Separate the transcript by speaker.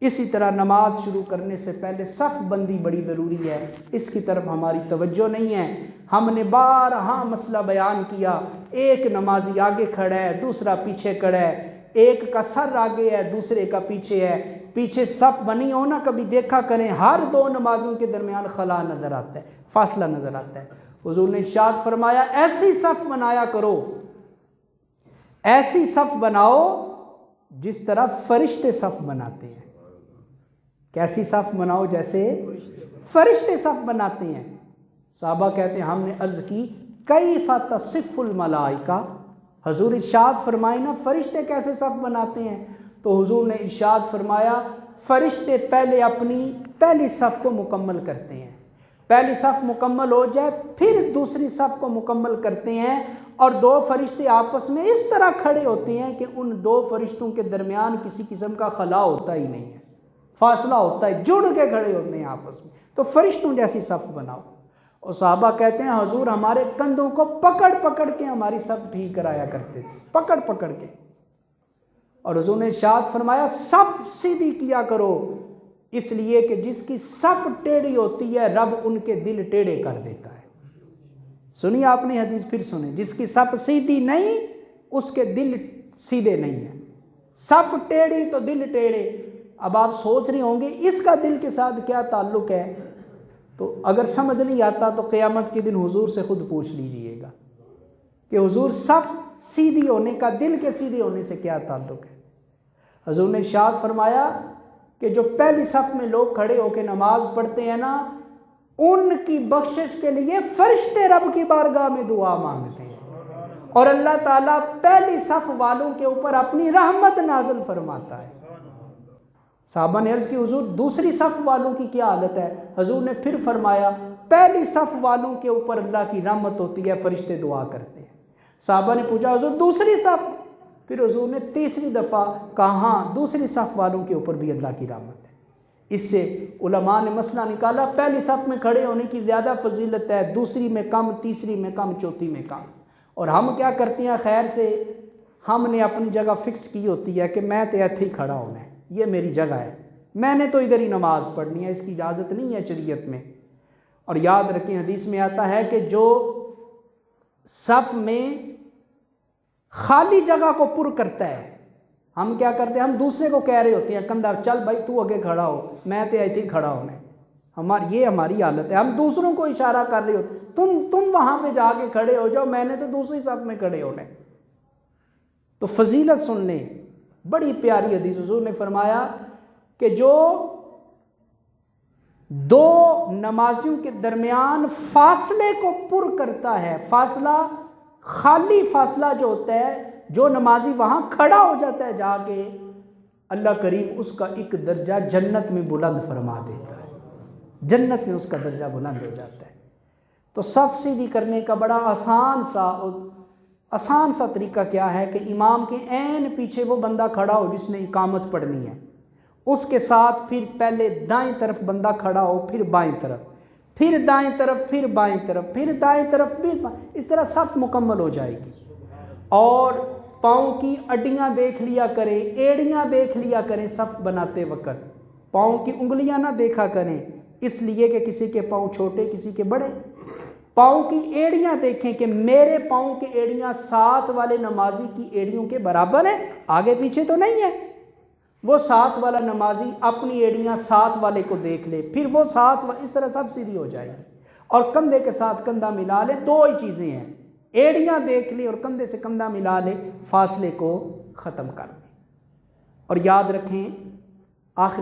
Speaker 1: इसी तरह नमाज शुरू करने से पहले सफ़ बंदी बड़ी ज़रूरी है, इसकी तरफ हमारी तवज्जो नहीं है। हमने बारहा मसला बयान किया, एक नमाजी आगे खड़ा है, दूसरा पीछे खड़ा है, एक का सर आगे है, दूसरे का पीछे है, पीछे सफ़ बनी हो ना, कभी देखा करें हर दो नमाजों के दरमियान खला नज़र आता है, फासला नज़र आता है। हुजूर ने इरशाद फरमाया ऐसी सफ़ बनाया करो, ऐसी सफ़ बनाओ जिस तरह फरिश्ते सफ़ बनाते हैं। कैसी सफ़ बनाओ? जैसे फरिश्ते सफ़ बनाते हैं। साहबा कहते हैं हमने अर्ज़ की कैफ़ा तसिफ़ुल मलाइका, हुजूर इरशाद फरमाए ना फरिश्ते कैसे सफ़ बनाते हैं? तो हुजूर ने इरशाद फरमाया फरिश्ते पहले अपनी पहली सफ़ को मुकम्मल करते हैं, पहली सफ़ मुकम्मल हो जाए फिर दूसरी सफ़ को मुकम्मल करते हैं, और दो फरिश्ते आपस में इस तरह खड़े होते हैं कि उन दो फरिश्तों के दरमियान किसी किस्म का खला होता ही नहीं है, फासला होता है, जुड़ के खड़े होते हैं आपस में। तो फरिश्तों जैसी सफ़ बनाओ। और साहबा कहते हैं हुजूर हमारे कंधों को पकड़ पकड़ के हमारी सफ़ ठीक कराया करते थे, पकड़ पकड़ के। और हुजूर ने इरशाद फरमाया सफ़ सीधी किया करो, इसलिए कि जिसकी सफ़ टेढ़ी होती है रब उनके दिल टेढ़े कर देता है। सुनिए आपने हदीस, फिर सुने, जिसकी सफ़ सीधी नहीं उसके दिल सीधे नहीं है, सफ़ टेढ़ी तो दिल टेढ़े। अब आप सोच रहे होंगे इसका दिल के साथ क्या ताल्लुक़ है? तो अगर समझ नहीं आता तो क़यामत के दिन हुजूर से ख़ुद पूछ लीजिएगा कि हुजूर सफ़ सीधी होने का दिल के सीधे होने से क्या ताल्लुक़ है। हुजूर ने इरशाद फरमाया कि जो पहली सफ़ में लोग खड़े होकर नमाज पढ़ते हैं ना, उनकी बख्शिश के लिए फरिश्ते रब की बारगाह में दुआ मांगते हैं, और अल्लाह ताला पहली सफ़ वालों के ऊपर अपनी रहमत नाज़िल फरमाता है। साहबा ने अर्ज़ की हुजूर दूसरी सफ़ वालों की क्या हालत है? हुजूर ने फिर फरमाया पहली सफ़ वालों के ऊपर अल्लाह की रहमत होती है, फरिश्ते दुआ करते हैं। साहबा ने पूछा हुजूर दूसरी सफ़? फिर हुजूर ने तीसरी दफ़ा कहा हाँ दूसरी सफ़ वालों के ऊपर भी अल्लाह की रहमत है। इससे उलमा ने मसला निकाला पहली सफ़ में खड़े होने की ज़्यादा फजीलत है, दूसरी में कम, तीसरी में कम, चौथी में कम। और हम क्या करते हैं, खैर से हमने अपनी जगह फ़िक्स की होती है कि मैं तो ऐसे ही खड़ा होना है, ये मेरी जगह है, मैंने तो इधर ही नमाज पढ़नी है, इसकी इजाज़त नहीं है शरीयत में। और याद रखें हदीस में आता है कि जो सफ़ में खाली जगह को पुर करता है, हम क्या करते हैं, हम दूसरे को कह रहे होते हैं कंधा चल भाई तू आगे खड़ा हो, मैं तो ऐसे ही खड़ा होना है, ये हमारी हालत है। हम दूसरों को इशारा कर रहे होते तुम वहाँ पे जाके खड़े हो जाओ, मैंने तो दूसरी सफ़ में खड़े होना है। तो फजीलत सुन लें, बड़ी प्यारी हदीस हुजूर ने फरमाया कि जो दो नमाजियों के दरमियान फासले को पुर करता है, फासला खाली फासला जो होता है, जो नमाजी वहाँ खड़ा हो जाता है जाके, अल्लाह करीम उसका एक दर्जा जन्नत में बुलंद फरमा देता है, जन्नत में उसका दर्जा बुलंद हो जाता है। तो सफ़ सीधी करने का बड़ा आसान सा तरीका क्या है कि इमाम के ऐन पीछे वो बंदा खड़ा हो जिसने इकामत पढ़नी है, उसके साथ फिर पहले दाएं तरफ बंदा खड़ा हो, फिर बाएं तरफ, फिर दाएं तरफ, फिर बाएं तरफ, फिर दाएं तरफ, फिर इस तरह सफ़ मुकम्मल हो जाएगी। और पाँव की अड्डियाँ देख लिया करें, एड़ियाँ देख लिया करें, सफ़ बनाते वक़्त पाँव की उंगलियाँ ना देखा करें, इसलिए कि किसी के पाँव छोटे किसी के बड़े। पाँव की एड़ियाँ देखें कि मेरे पाँव की एड़ियाँ साथ वाले नमाजी की एड़ियों के बराबर है, आगे पीछे तो नहीं है। वो साथ वाला नमाजी अपनी एड़ियाँ साथ वाले को देख ले, फिर वो इस तरह सब सीधी हो जाएगी। और कंधे के साथ कंधा मिला ले, दो ही चीज़ें हैं, एड़ियाँ देख ले और कंधे से कंधा मिला ले, फासले को ख़त्म कर दे। और याद रखें आखिरी